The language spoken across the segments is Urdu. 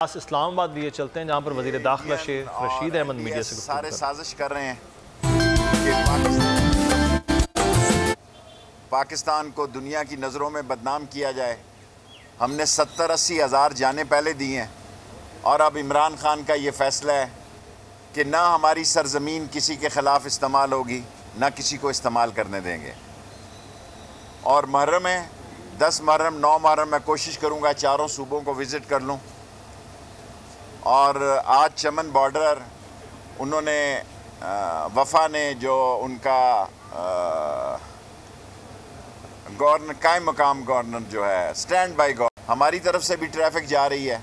اسلام آباد لیے چلتے ہیں جہاں پر وزیر داخلہ شیخ رشید احمد میڈیا سے سارے سازش کر رہے ہیں کہ پاکستان کو دنیا کی نظروں میں بدنام کیا جائے۔ ہم نے 70-80 ہزار جانیں پہلے دی ہیں اور اب عمران خان کا یہ فیصلہ ہے کہ نہ ہماری سرزمین کسی کے خلاف استعمال ہوگی نہ کسی کو استعمال کرنے دیں گے۔ اور محرم ہے، 10 محرم 9 محرم میں کوشش کروں گا چاروں صوبوں کو وزٹ کر لوں۔ اور آج چمن بارڈر انہوں نے وفا نے جو ان کا گورنر قائم مقام گورنر جو ہے سٹینڈ بائی گورنر، ہماری طرف سے بھی ٹریفک جا رہی ہے۔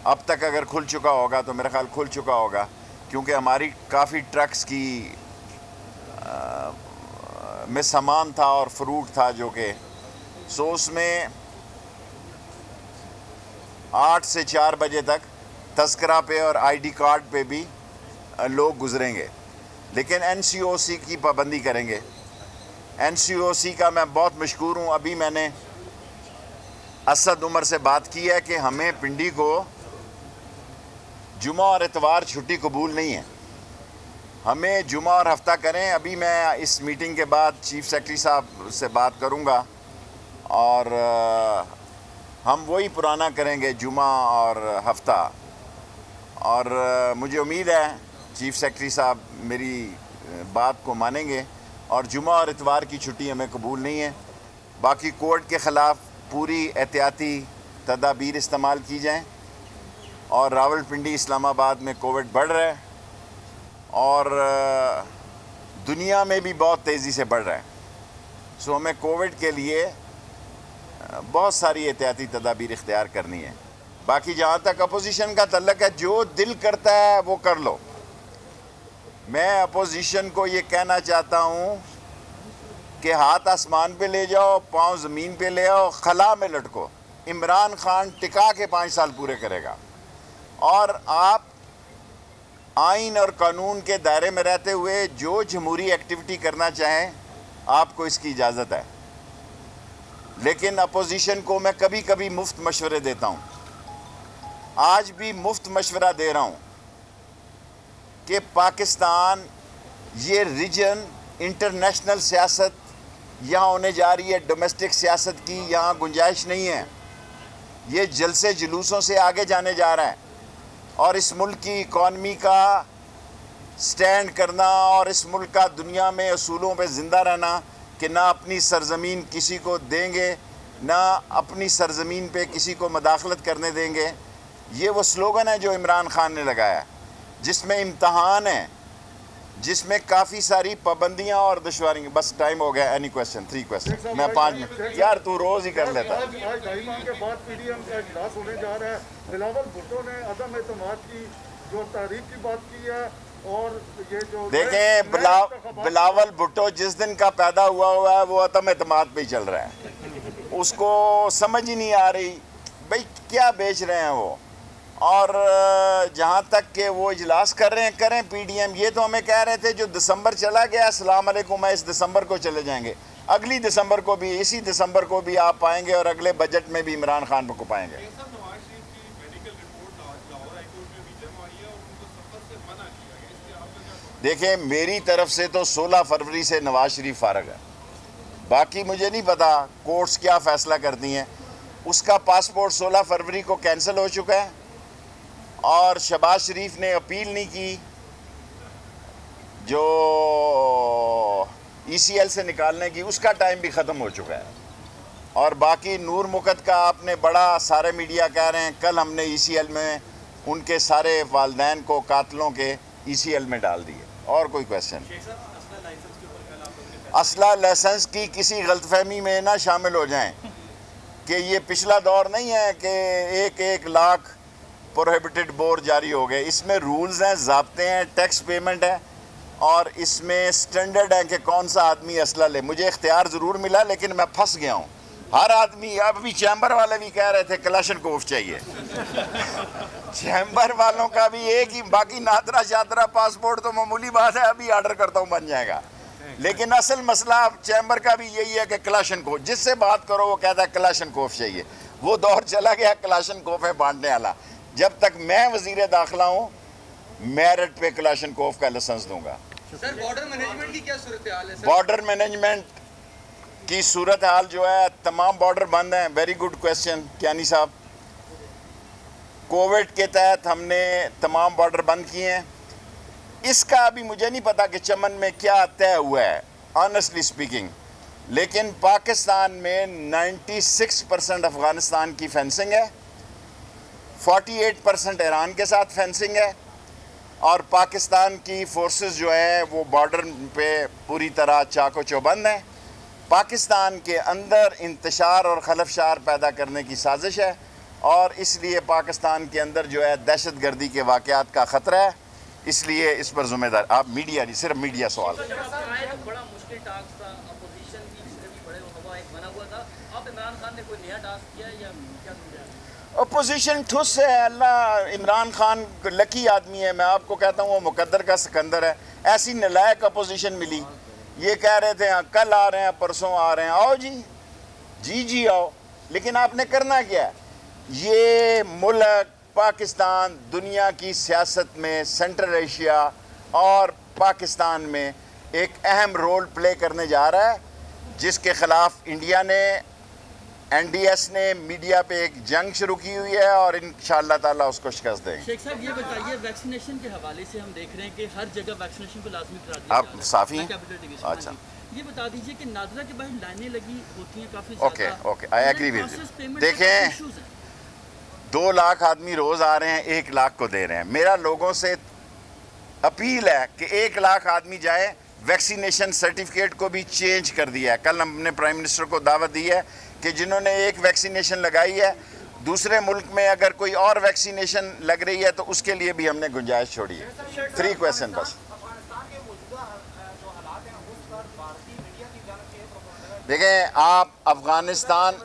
اب تک اگر کھل چکا ہوگا تو میرا خیال کھل چکا ہوگا، کیونکہ ہماری کافی ٹرکس کی میں سامان تھا اور فروٹ تھا جو کہ اس میں 8 سے 4 بجے تک تذکرہ پہ اور آئی ڈی کارڈ پہ بھی لوگ گزریں گے، لیکن این سی او سی کی پابندی کریں گے۔ این سی او سی کا میں بہت مشکور ہوں۔ ابھی میں نے اسد عمر سے بات کی ہے کہ ہمیں پنڈی کو جمعہ اور اتوار چھٹی قبول نہیں ہے، ہمیں جمعہ اور ہفتہ کریں۔ ابھی میں اس میٹنگ کے بعد چیف سیکرٹری صاحب سے بات کروں گا اور ہم وہی پرانا کریں گے، جمعہ اور ہفتہ۔ اور مجھے امید ہے چیف سیکرٹری صاحب میری بات کو مانیں گے اور جمعہ اور اتوار کی چھٹی ہمیں قبول نہیں ہے۔ باقی کووڈ کے خلاف پوری احتیاطی تدابیر استعمال کی جائیں، اور راول پنڈی اسلام آباد میں کووڈ بڑھ رہا ہے اور دنیا میں بھی بہت تیزی سے بڑھ رہا ہے، ہمیں کووڈ کے لیے بہت ساری احتیاطی تدابیر اختیار کرنی ہے۔ باقی جہاں تک اپوزیشن کا تعلق ہے، جو دل کرتا ہے وہ کر لو۔ میں اپوزیشن کو یہ کہنا چاہتا ہوں کہ ہاتھ آسمان پہ لے جاؤ، پاؤں زمین پہ لے آؤ، خلا میں لٹکو۔ عمران خان ٹکا کے 5 سال پورے کرے گا، اور آپ آئین اور قانون کے دائرے میں رہتے ہوئے جو جمہوری ایکٹیویٹی کرنا چاہیں آپ کو اس کی اجازت ہے۔ لیکن اپوزیشن کو میں کبھی کبھی مفت مشورے دیتا ہوں، آج بھی مفت مشورہ دے رہا ہوں کہ پاکستان یہ ریجن انٹرنیشنل سیاست یہاں ہونے جا رہی ہے، ڈومیسٹک سیاست کی یہاں گنجائش نہیں ہے۔ یہ جلسے جلوسوں سے آگے جانے جا رہا ہے، اور اس ملک کی اکانومی کا سٹینڈ کرنا اور اس ملک کا دنیا میں اصولوں پہ زندہ رہنا کہ نہ اپنی سرزمین کسی کو دیں گے، نہ اپنی سرزمین پہ کسی کو مداخلت کرنے دیں گے، یہ وہ سلوگن ہے جو عمران خان نے لگایا، جس میں امتحان ہے، جس میں کافی ساری پابندیاں اور دشواریاں۔ بس ٹائم ہو گیا۔ اینی کویسچن 3 کویسچن میں 5 منٹ یار تو روز ہی کر لیتا ہے۔ آج ڈھائی ماہ کے بعد پی ڈی ایم کا اجلاس ہونے جا رہا ہے۔ بلاول بھٹو نے عدم اعتماد کی جو تحریک کی بات کی ہے، اور یہ جو دیکھیں بلاول بھٹو جس دن کا پیدا ہوا ہے وہ عدم اعتماد پہ ہی چل رہا ہے، اس کو سمجھ ہی نہیں آ رہی بھئی کیا بیچ رہے ہیں وہ۔ اور جہاں تک کہ وہ اجلاس کر رہے ہیں کریں پی ڈی ایم، یہ تو ہمیں کہہ رہے تھے جو دسمبر چلا گیا السلام علیکم میں اس دسمبر کو چلے جائیں گے، اگلی دسمبر کو بھی، اسی دسمبر کو بھی آپ پائیں گے، اور اگلے بجٹ میں بھی عمران خان کو پائیں گے۔ دیکھیں میری طرف سے تو 16 فروری سے نواز شریف فارغ ہے، باقی مجھے نہیں پتا کورٹس کیا فیصلہ کرتی ہیں۔ اس کا پاسپورٹ 16 فروری کو کینسل ہو چکا ہے، اور شہباز شریف نے اپیل نہیں کی جو ای سی ایل سے نکالنے کی، اس کا ٹائم بھی ختم ہو چکا ہے۔ اور باقی نور مقد کا آپ نے بڑا، سارے میڈیا کہہ رہے ہیں کل ہم نے ای سی ایل میں ان کے سارے والدین کو قاتلوں کے ای سی ایل میں ڈال دیے۔ اور کوئی کویسچن؟ اسلحہ لائسنس کی کسی غلط فہمی میں نہ شامل ہو جائیں کہ یہ پچھلا دور نہیں ہے کہ 1 لاکھ پروہیبٹڈ بور جاری ہو گئے۔ اس میں رولز ہیں، ضابطے ہیں، ٹیکس پیمنٹ ہے، اور اس میں سٹینڈرڈ ہے کہ کون سا آدمی اسلحہ لے۔ مجھے اختیار ضرور ملا لیکن میں پھنس گیا ہوں۔ ہر آدمی، ابھی چیمبر والے بھی کہہ رہے تھے کلاشن کوف چاہیے، چیمبر والوں کا بھی ایک ہی، باقی نادرا شادرا پاسپورٹ تو معمولی بات ہے، ابھی آرڈر کرتا ہوں بن جائے گا۔ لیکن اصل مسئلہ چیمبر کا بھی یہی ہے کہ کلاشن کوف، جس سے بات کرو وہ کہتا ہے کلاشن کوف چاہیے۔ وہ دور چلا گیا کلاشن کوفیں بانٹنے والا۔ جب تک میں وزیر داخلہ ہوں میرٹ پہ کلاشنکوف کا لائسنس دوں گا. سر بارڈر مینجمنٹ کی کیا صورتحال ہے؟ بارڈر مینجمنٹ کی صورتحال جو ہے تمام بارڈر بند ہیں. ویری گڈ کویسچن کیانی صاحب. کووڈ کے تحت ہم نے تمام بارڈر بند کیے ہیں. اس کا ابھی مجھے نہیں پتا کہ چمن میں کیا طے ہوا ہے آنیسٹلی اسپیکنگ، لیکن پاکستان میں 96% افغانستان کی فینسنگ ہے، 48% ایران کے ساتھ فینسنگ ہے، اور پاکستان کی فورسز جو ہیں وہ بارڈر پہ پوری طرح چاق و چوبند ہیں. پاکستان کے اندر انتشار اور خلفشار پیدا کرنے کی سازش ہے، اور اس لیے پاکستان کے اندر جو ہے دہشت گردی کے واقعات کا خطرہ ہے. اس لیے اس پر ذمہ دار آپ میڈیا نہیں، صرف میڈیا سوال. بڑا مشکل ٹاسک تھا، اپوزیشن کی بڑے ہوا ایک بنا ہوا تھا. آپ عمران خان نے کوئی نیا ٹاسک کیا یا کیا سمجھا؟ اپوزیشن ٹھس ہے. اللہ عمران خان لکی آدمی ہے. میں آپ کو کہتا ہوں وہ مقدر کا سکندر ہے. ایسی نلائق اپوزیشن ملی. یہ کہہ رہے تھے کل آ رہے ہیں پرسوں آ رہے ہیں. آؤ جی آؤ. لیکن آپ نے کرنا کیا ہے؟ یہ ملک پاکستان دنیا کی سیاست میں سینٹرل ایشیا اور پاکستان میں ایک اہم رول پلے کرنے جا رہا ہے، جس کے خلاف انڈیا نے این ڈی ایس نے میڈیا پہ ایک جنگ شروع کی ہوئی ہے، اور انشاءاللہ تعالیٰ اس کو شکست دیں گے. شیخ صاحب یہ بتائیے، ویکسینیشن کے حوالے سے ہم دیکھ رہے ہیں کہ ہر جگہ ویکسینیشن کو لازمی قرار دیا آپ صافی ہیں؟ اچھا یہ بتا دیجئے کہ نادرہ کے باہر لائنیں لگی ہوتی ہیں کافی زیادہ. Okay I agree with you. دیکھیں 2 لاکھ آدمی روز آ رہے ہیں، 1 لاکھ کو دے رہے ہیں. میرا لوگوں سے اپیل ہے کہ 1 لاکھ آدمی جائے. ویکسینیشن سرٹیفکیٹ کو بھی چینج کر دیا ہے. کل ہم نے پرائم منسٹر کو دعوت دی ہے کہ جنہوں نے 1 ویکسینیشن لگائی ہے دوسرے ملک میں اگر کوئی اور ویکسینیشن لگ رہی ہے تو اس کے لیے بھی ہم نے گنجائش چھوڑی ہے. 3 کویسچن بس. دیکھیں آپ افغانستان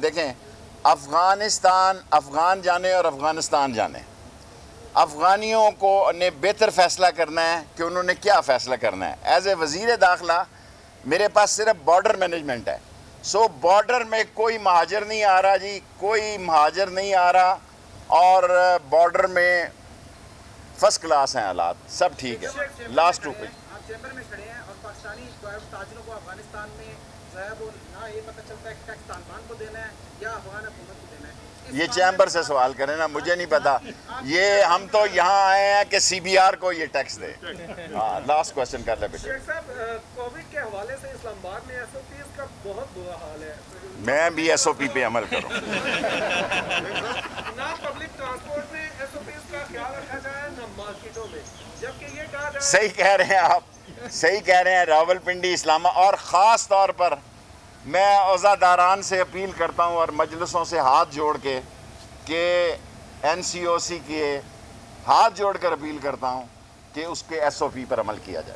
دیکھیں افغان جانے اور افغانستان جانے. افغانیوں کو نے بہتر فیصلہ کرنا ہے کہ انہوں نے کیا فیصلہ کرنا ہے. ایز اے وزیر داخلہ میرے پاس صرف بارڈر مینجمنٹ ہے. سو بارڈر میں کوئی مہاجر نہیں آ رہا جی، کوئی مہاجر نہیں آ رہا، اور بارڈر میں فرسٹ کلاس ہیں حالات، سب ٹھیک ہے. لاسٹ 2 آپ چیمبر میں کھڑے ہیں اور پاکستانی تاجروں کو افغانستان میں ضائع نہ یہ پتہ چلتا ہے کہ ٹیکس طالبان کو دینا ہے یا افغان حکومت کو دینا ہے. یہ چیمبر سے سوال کریں نا، مجھے نہیں پتا. یہ ہم تو یہاں آئے ہیں کہ سی بی آر کو یہ ٹیکس دے. لاسٹ کویسچن کر لیں بیٹے. شیخ صاحب کووڈ کے حوالے سے اسلام آباد میں ایس او پیز کا بہت برا حال ہے. میں بھی ایس او پی پہ عمل کروں. نہ پبلک ٹرانسپورٹ میں ایس او پیز کا خیال رکھا جائے نہ مارکیٹوں میں، جبکہ یہ کہا جائے. صحیح کہہ رہے ہیں آپ، صحیح کہہ رہے ہیں. راول پنڈی اسلامہ، اور خاص طور پر میں عزاداران سے اپیل کرتا ہوں اور مجلسوں سے ہاتھ جوڑ کے کہ این سی او سی کے ہاتھ جوڑ کر اپیل کرتا ہوں کہ اس کے ایس او پی پر عمل کیا جائے.